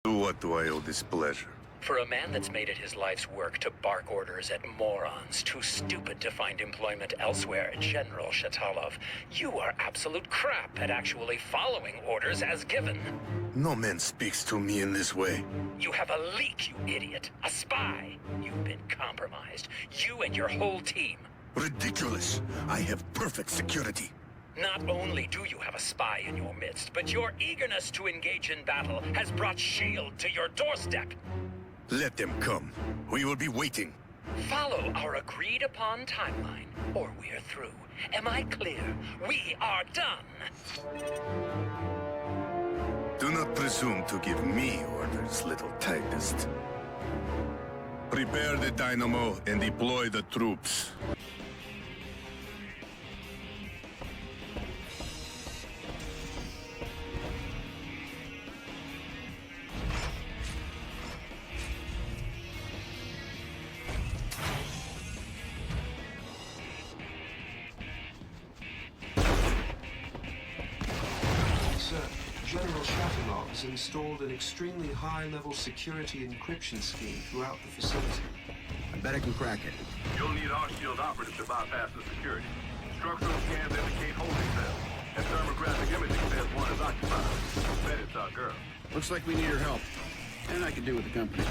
To what do I owe this pleasure? For a man that's made it his life's work to bark orders at morons too stupid to find employment elsewhere, General Shatalov, you are absolute crap at actually following orders as given. No man speaks to me in this way. You have a leak, you idiot. A spy. You've been compromised. You and your whole team. Ridiculous. I have perfect security. Not only do you have a spy in your midst, but your eagerness to engage in battle has brought S.H.I.E.L.D. to your doorstep. Let them come. We will be waiting. Follow our agreed-upon timeline, or we're through. Am I clear? We are done! Do not presume to give me orders, little typist. Prepare the dynamo and deploy the troops. General Shatalov has installed an extremely high-level security encryption scheme throughout the facility. I bet I can crack it. You'll need our S.H.I.E.L.D. operatives to bypass the security. Structural scans indicate holding cells, and thermographic imaging says one is occupied. Bet it's our girl. Looks like we need her help. And I can do with the company.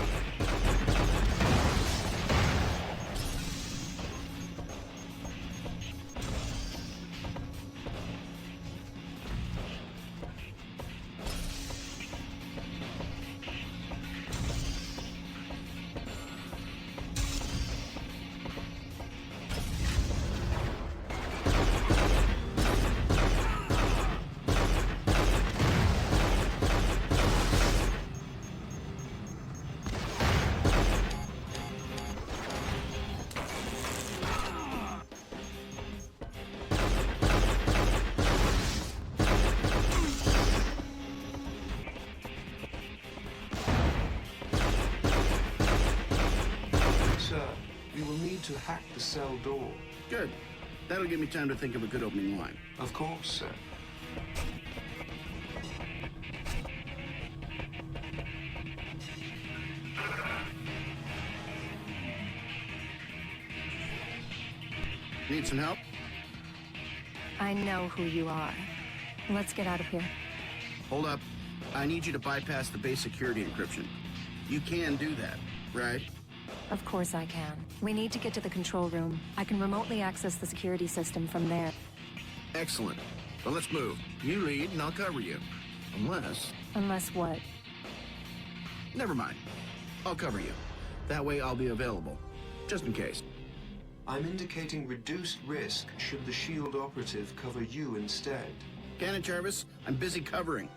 You will need to hack the cell door. Good. That'll give me time to think of a good opening line. Of course, sir. Need some help? I know who you are. Let's get out of here. Hold up. I need you to bypass the base security encryption. You can do that, right? Of course I can. We need to get to the control room. I can remotely access the security system from there. Excellent. Well, let's move. You lead, and I'll cover you. Unless... Unless what? Never mind. I'll cover you. That way I'll be available. Just in case. I'm indicating reduced risk should the S.H.I.E.L.D. operative cover you instead. Cannon Jarvis, I'm busy covering.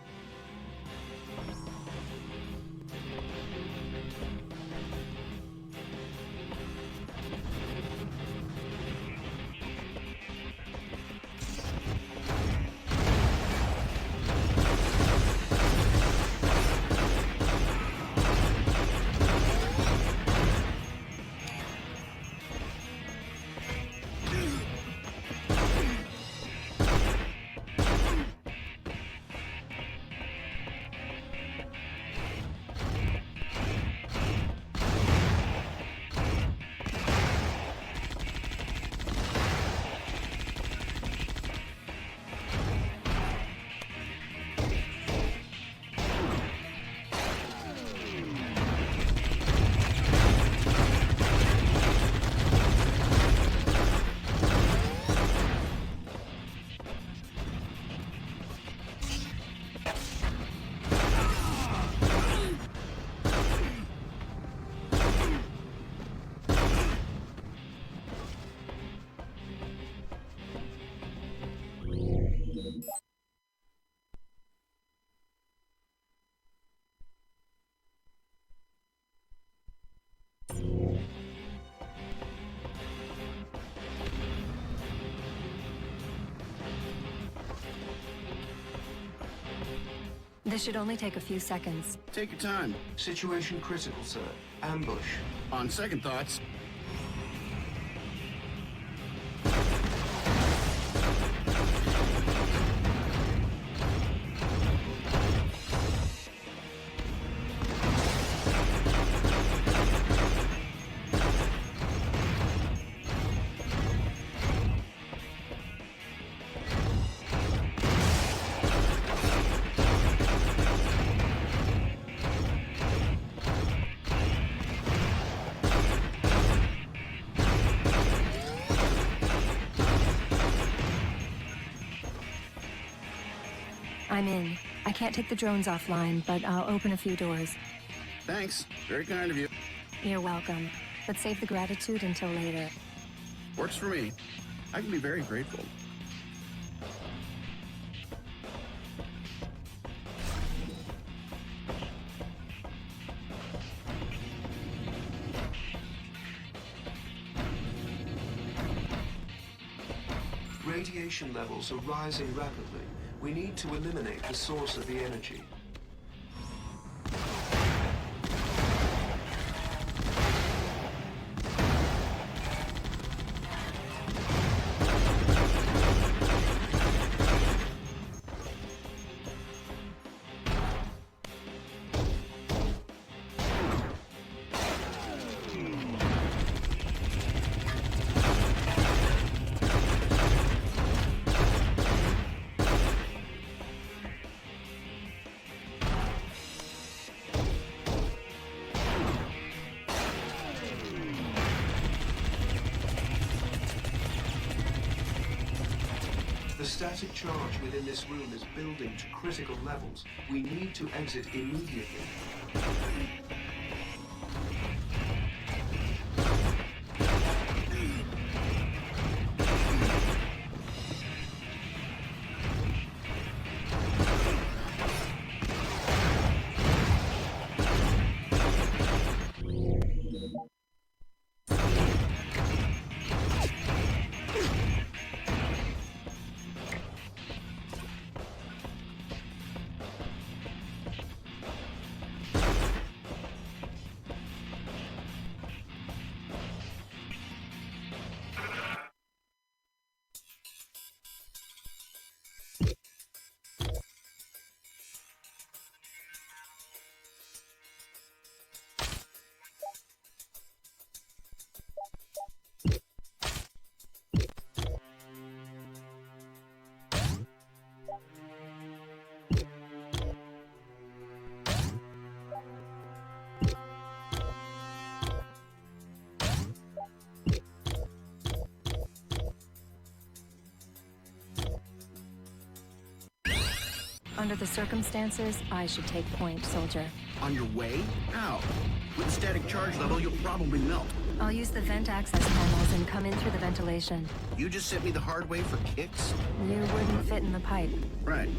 This should only take a few seconds. Take your time. Situation critical, sir. Ambush. On second thoughts, I'm in. I can't take the drones offline, but I'll open a few doors. Thanks. Very kind of you. You're welcome. But save the gratitude until later. Works for me. I can be very grateful. Radiation levels are rising rapidly. We need to eliminate the source of the energy. The static charge within this room is building to critical levels. We need to exit immediately. Under the circumstances, I should take point, soldier. On your way? How? With static charge level, you'll probably melt. I'll use the vent access panels and come in through the ventilation. You just sent me the hard way for kicks? You wouldn't fit in the pipe. Right.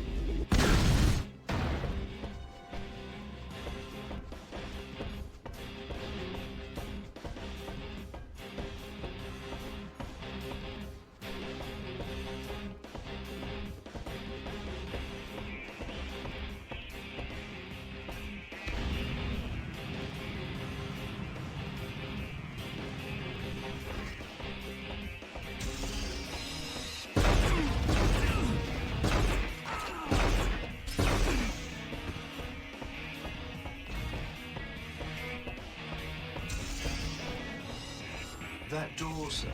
That door, sir.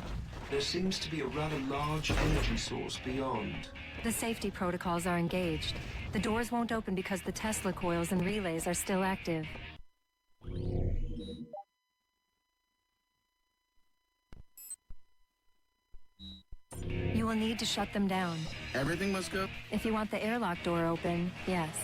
There seems to be a rather large energy source beyond. The safety protocols are engaged. The doors won't open because the Tesla coils and relays are still active. You will need to shut them down. Everything must go? If you want the airlock door open, yes.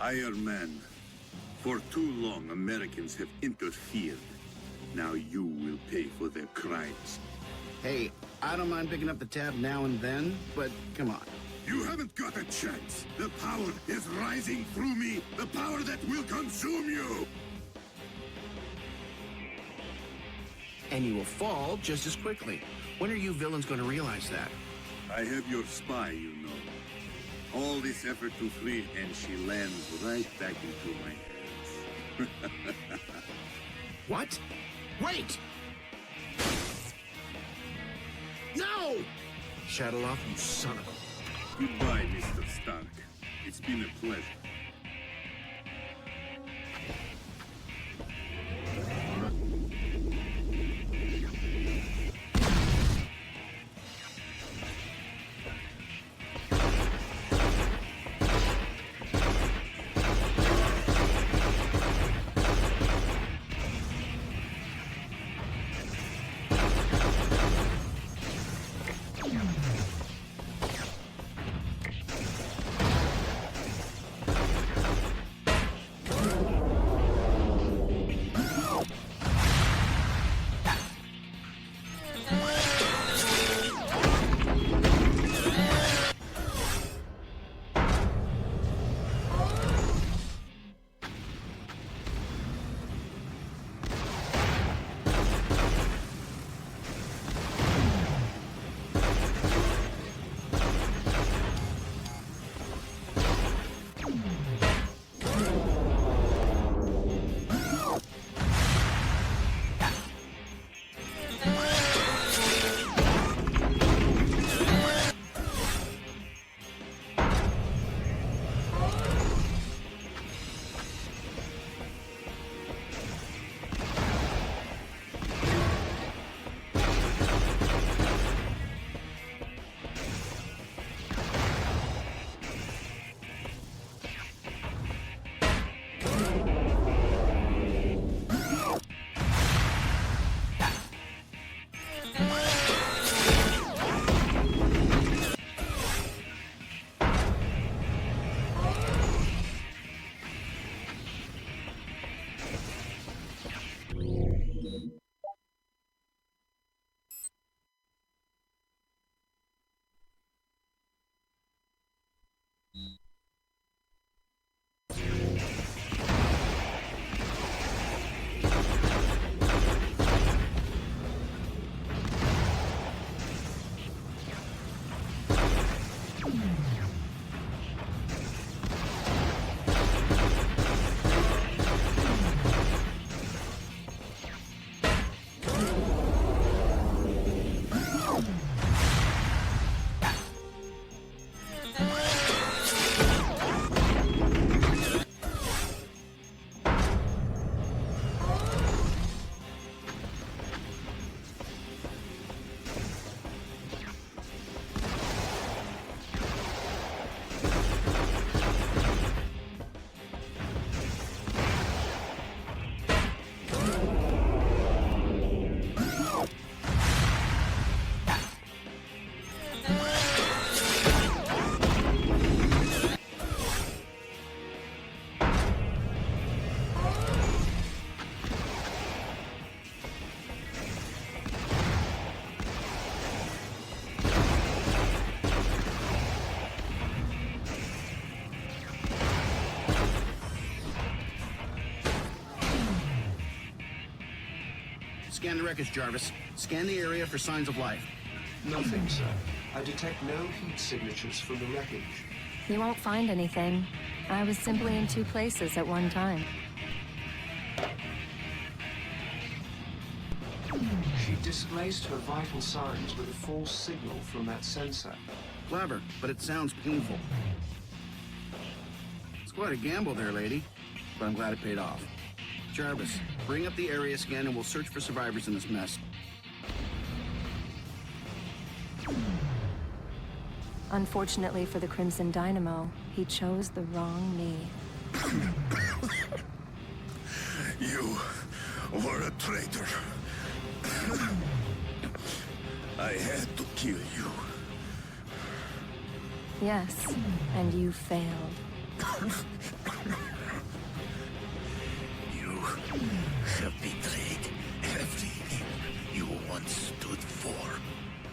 Iron Man, for too long Americans have interfered. Now you will pay for their crimes. Hey, I don't mind picking up the tab now and then, but come on. You haven't got a chance. The power is rising through me. The power that will consume you. And you will fall just as quickly. When are you villains going to realize that? I have your spy, you know. All this effort to flee, and she lands right back into my hands. What? Wait! No! Shadowlock, you son of a... Goodbye, Mr. Stark. It's been a pleasure. Scan the wreckage, Jarvis. Scan the area for signs of life. Nothing, sir. I detect no heat signatures from the wreckage. You won't find anything. I was simply in two places at one time. She displaced her vital signs with a false signal from that sensor. Clever, but it sounds painful. It's quite a gamble there, lady. But I'm glad it paid off. Jarvis, bring up the area scan and we'll search for survivors in this mess. Unfortunately for the Crimson Dynamo, he chose the wrong me. You were a traitor. I had to kill you. Yes, and you failed. You have betrayed everything you once stood for.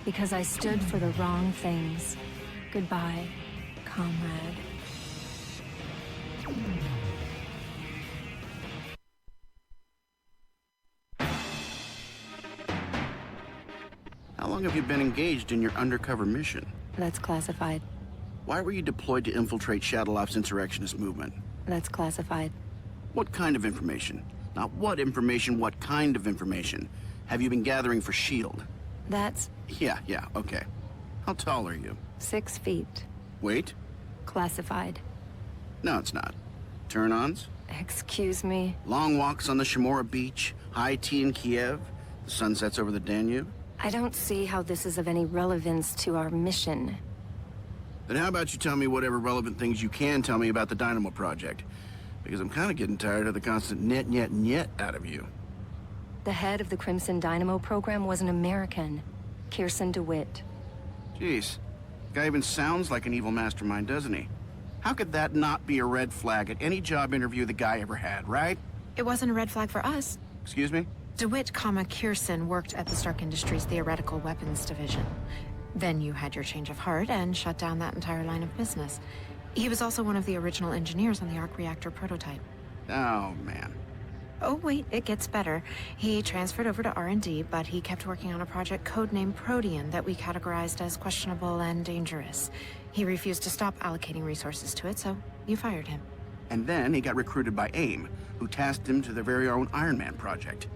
Because I stood for the wrong things. Goodbye, comrade. How long have you been engaged in your undercover mission? That's classified. Why were you deployed to infiltrate Shadowloft's insurrectionist movement? That's classified. What kind of information? Not what information, what kind of information have you been gathering for S.H.I.E.L.D.? That's Yeah, okay. How tall are you? 6 feet. Weight? Classified. No, it's not. Turn-ons? Excuse me? Long walks on the Shimura beach? High tea in Kiev? The sunsets over the Danube? I don't see how this is of any relevance to our mission. Then how about you tell me whatever relevant things you can tell me about the Dynamo Project? Because I'm kind of getting tired of the constant net out of you. The head of the Crimson Dynamo program was an American, Kirsten DeWitt. Jeez, the guy even sounds like an evil mastermind, doesn't he? How could that not be a red flag at any job interview the guy ever had, right? It wasn't a red flag for us. Excuse me? DeWitt, Kirsten worked at the Stark Industries Theoretical Weapons Division. Then you had your change of heart and shut down that entire line of business. He was also one of the original engineers on the arc reactor prototype. Oh, man. Oh, wait, it gets better. He transferred over to R&D, but he kept working on a project codenamed Protean that we categorized as questionable and dangerous. He refused to stop allocating resources to it, so you fired him. And then he got recruited by AIM, who tasked him to their very own Iron Man project.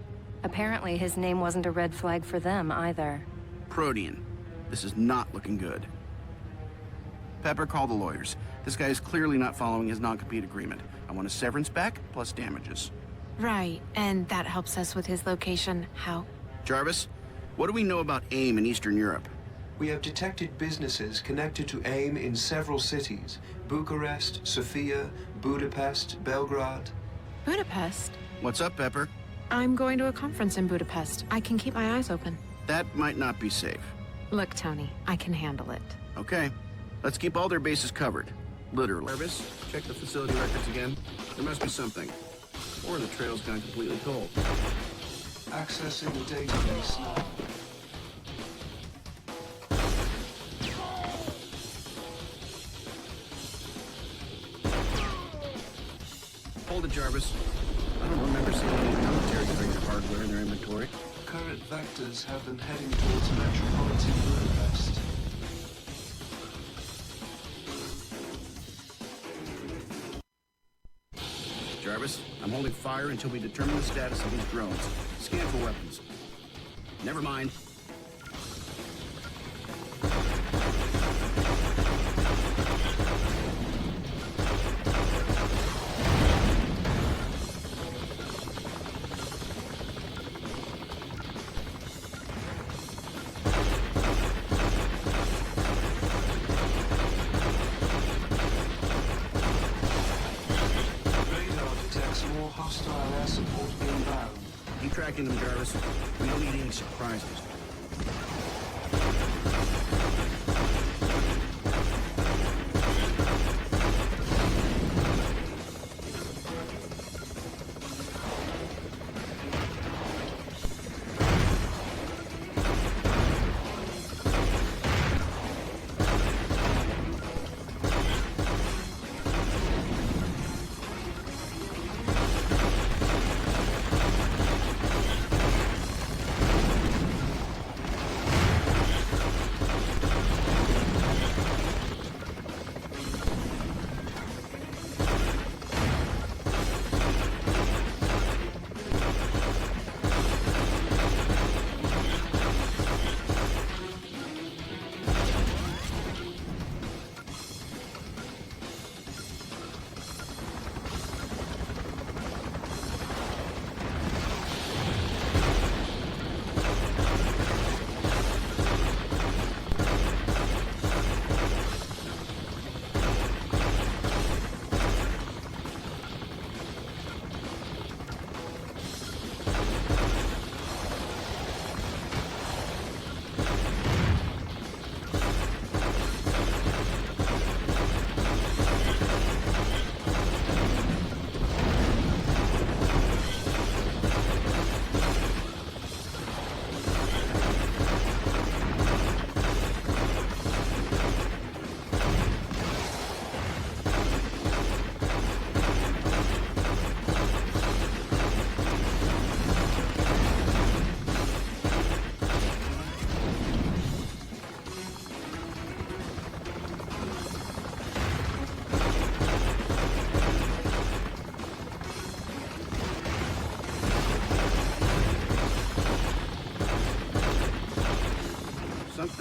Apparently his name wasn't a red flag for them either. Protean. This is not looking good. Pepper, call the lawyers. This guy is clearly not following his non-compete agreement. I want a severance back, plus damages. Right, and that helps us with his location. How? Jarvis, what do we know about AIM in Eastern Europe? We have detected businesses connected to AIM in several cities. Bucharest, Sofia, Budapest, Belgrade. Budapest? What's up, Pepper? I'm going to a conference in Budapest. I can keep my eyes open. That might not be safe. Look, Tony, I can handle it. Okay, let's keep all their bases covered. Literally. Jarvis, check the facility records again. There must be something. Or the trail's gone completely cold. Accessing the database now. Hold it, Jarvis. I don't remember seeing any military-grade hardware in their inventory. Current vectors have them heading towards metropolitan Budapest. Jarvis, I'm holding fire until we determine the status of these drones. Scan for weapons. Never mind. More hostile air support inbound. Keep tracking them, Jarvis. We don't need any surprises.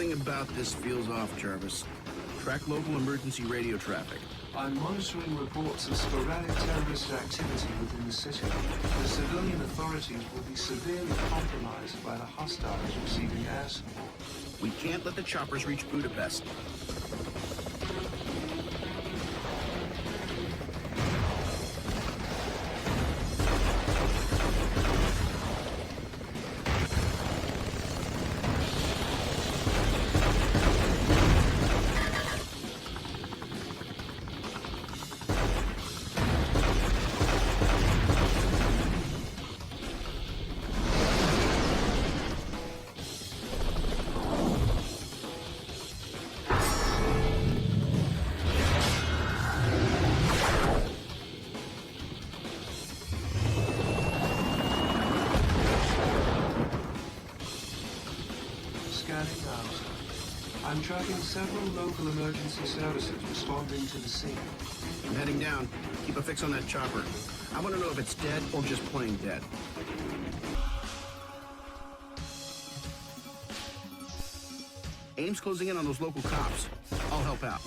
Something about this feels off, Jarvis. Track local emergency radio traffic. I'm monitoring reports of sporadic terrorist activity within the city. The civilian authorities will be severely compromised by the hostiles receiving air support. We can't let the choppers reach Budapest. I'm tracking several local emergency services responding to the scene. I'm heading down. Keep a fix on that chopper. I want to know if it's dead or just plain dead. AIM's closing in on those local cops. I'll help out.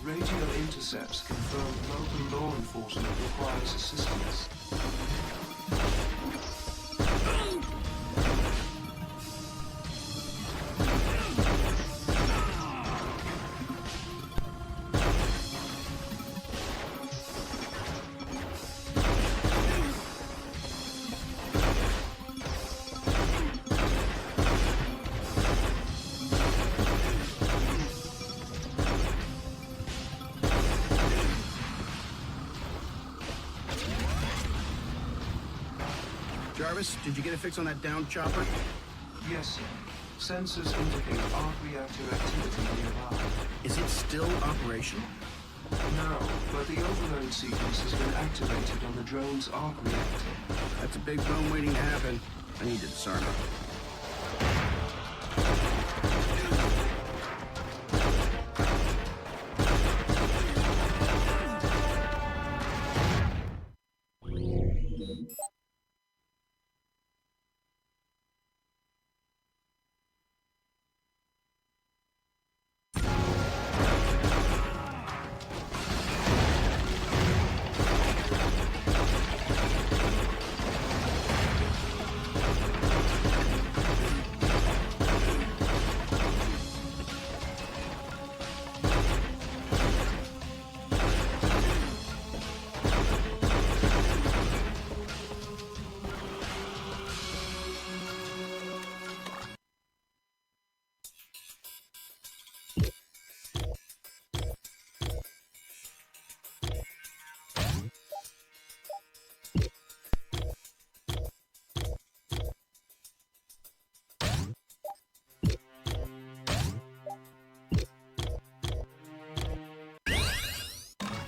Radio intercepts confirm local law enforcement requires assistance. Jarvis, did you get a fix on that downed chopper? Yes, sir. Sensors indicate arc reactor activity nearby. Is it still operational? No, but the overload sequence has been activated on the drone's arc reactor. That's a big boom waiting to happen. I need to disarm it.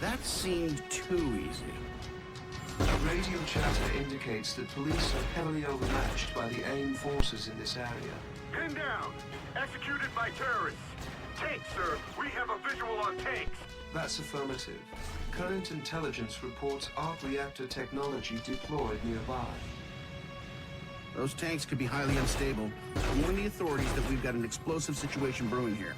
That seemed too easy. Radio chatter indicates that police are heavily overmatched by the AIM forces in this area. Pinned down! Executed by terrorists! Tanks, sir! We have a visual on tanks! That's affirmative. Current intelligence reports arc reactor technology deployed nearby. Those tanks could be highly unstable. Warn the authorities that we've got an explosive situation brewing here.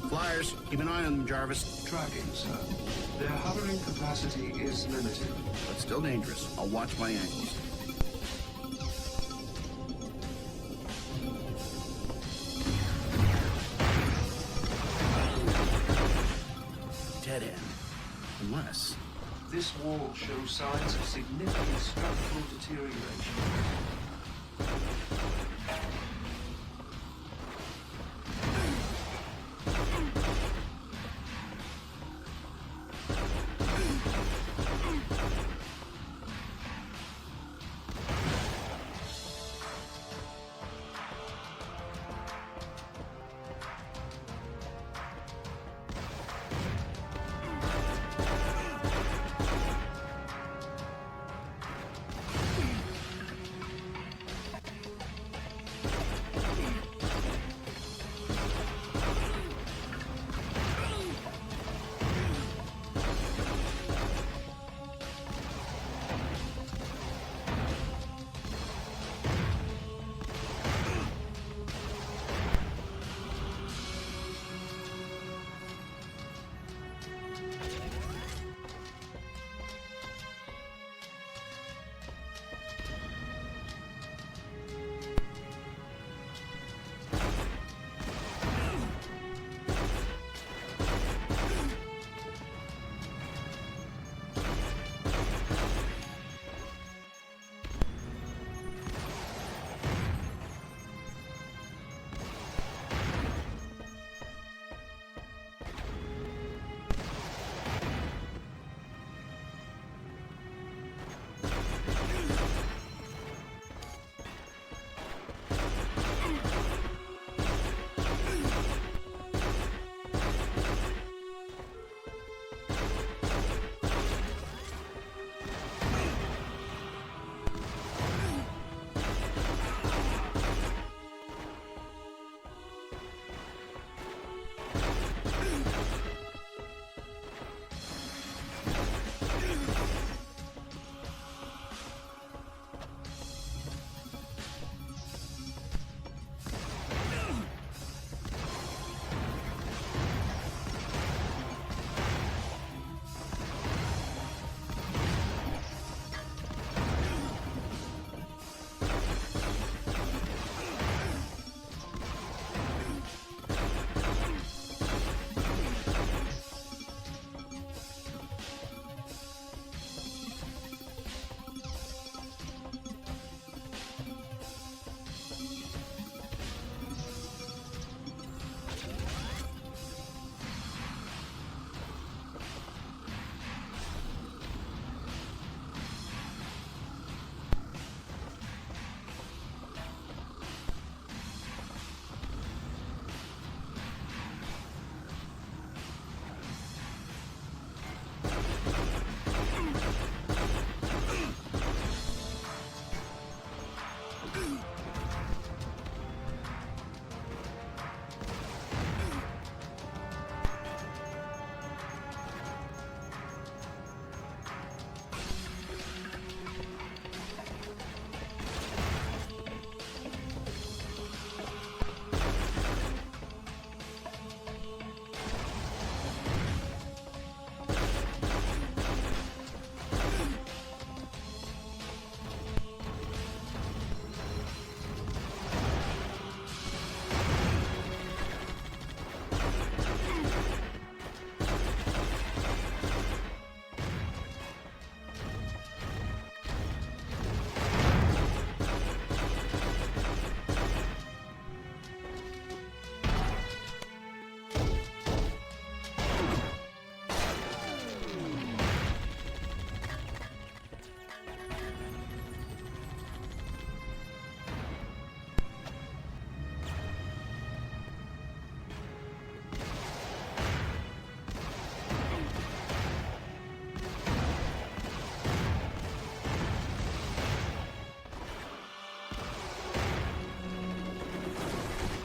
Flyers, keep an eye on them, Jarvis. Tracking, sir. Their hovering capacity is limited. But still dangerous. I'll watch my ankles. Dead end. Unless... This wall shows signs of significant structural deterioration.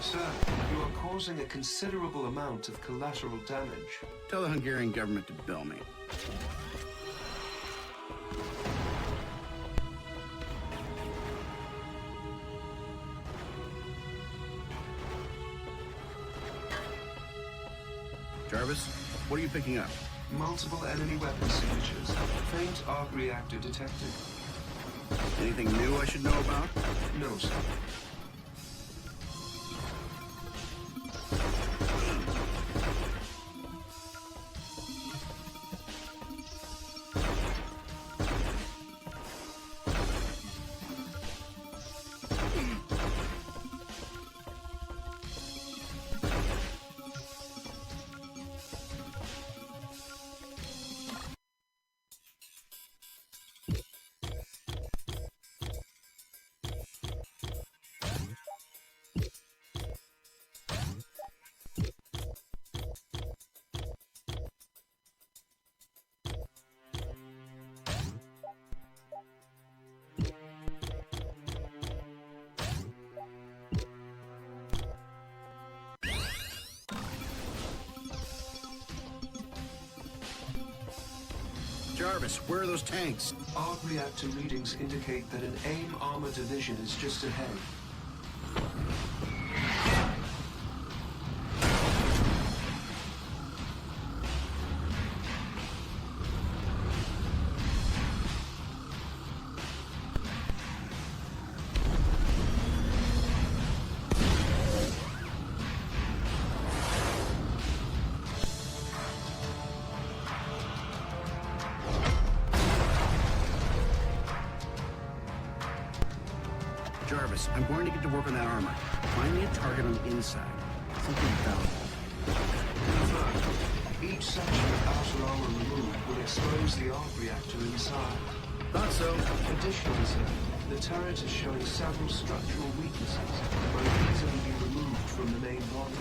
Sir, you are causing a considerable amount of collateral damage. Tell the Hungarian government to bill me. Jarvis, what are you picking up? Multiple enemy weapon signatures. Faint arc reactor detected. Anything new I should know about? No, sir. Jarvis, where are those tanks? Arc reactor readings indicate that an AIM armor division is just ahead. Jarvis, I'm going to get to work on that armor. Find me a target on the inside. Something valuable. Confirmed. Each section of outer armor removed will expose the arc reactor inside. Thought so. Additionally, sir, the turret is showing several structural weaknesses that might easily be removed from the main body.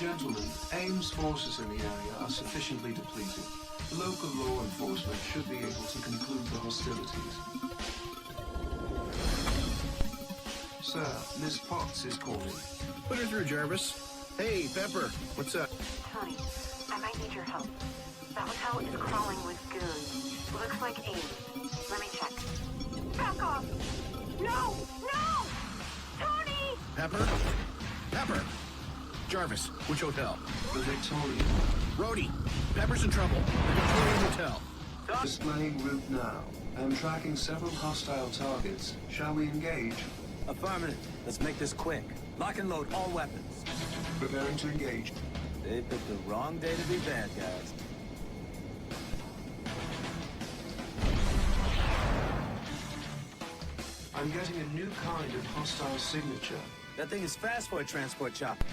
Gentlemen, AIM's forces in the area are sufficiently depleted. Local law enforcement should be able to conclude the hostilities. Sir, Miss Potts is calling. Put her through, Jarvis. Hey, Pepper, what's up? Tony, I might need your help. The hotel is crawling with goons. Looks like AIM. Let me check. Back off! No! No! Tony! Pepper? Pepper! Jarvis, which hotel? The Victoria. Rhodey, Pepper's in trouble. The Victoria Hotel. Displaying route now. I am tracking several hostile targets. Shall we engage? Affirmative. Let's make this quick. Lock and load all weapons. Preparing to engage. They picked the wrong day to be bad guys. I'm getting a new kind of hostile signature. That thing is fast for a transport chopper.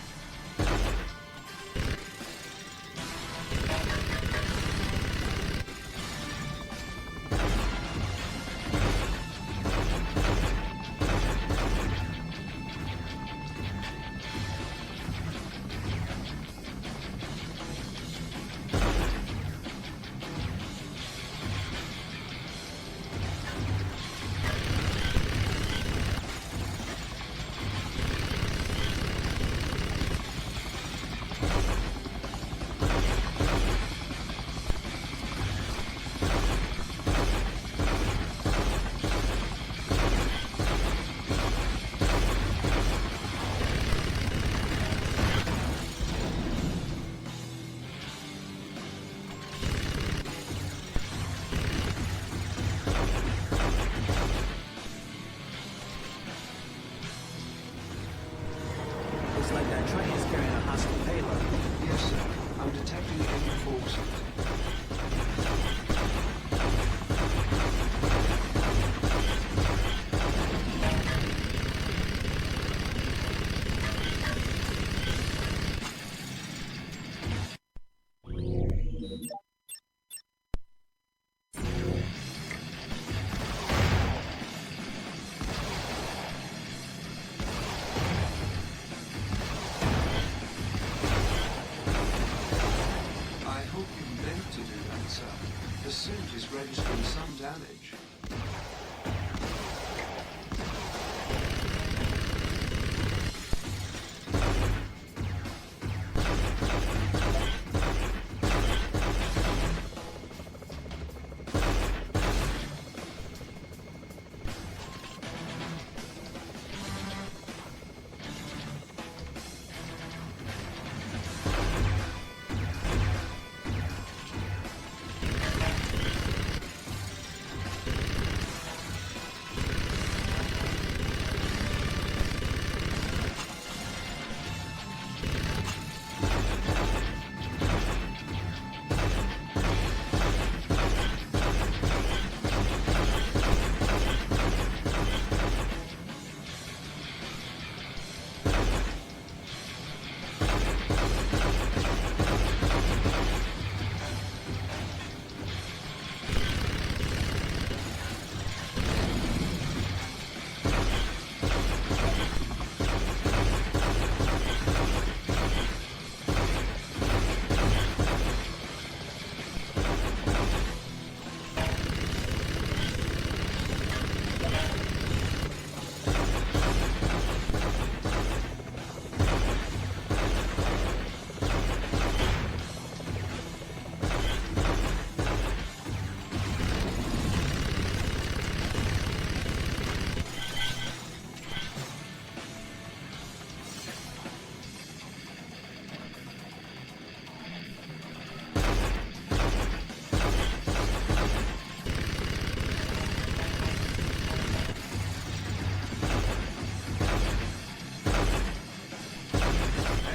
The suit is registering some damage.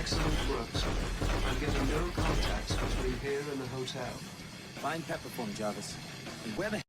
Excellent work, sir. I'm getting no contacts between here and the hotel. Find Pepper for me, Jarvis. And where the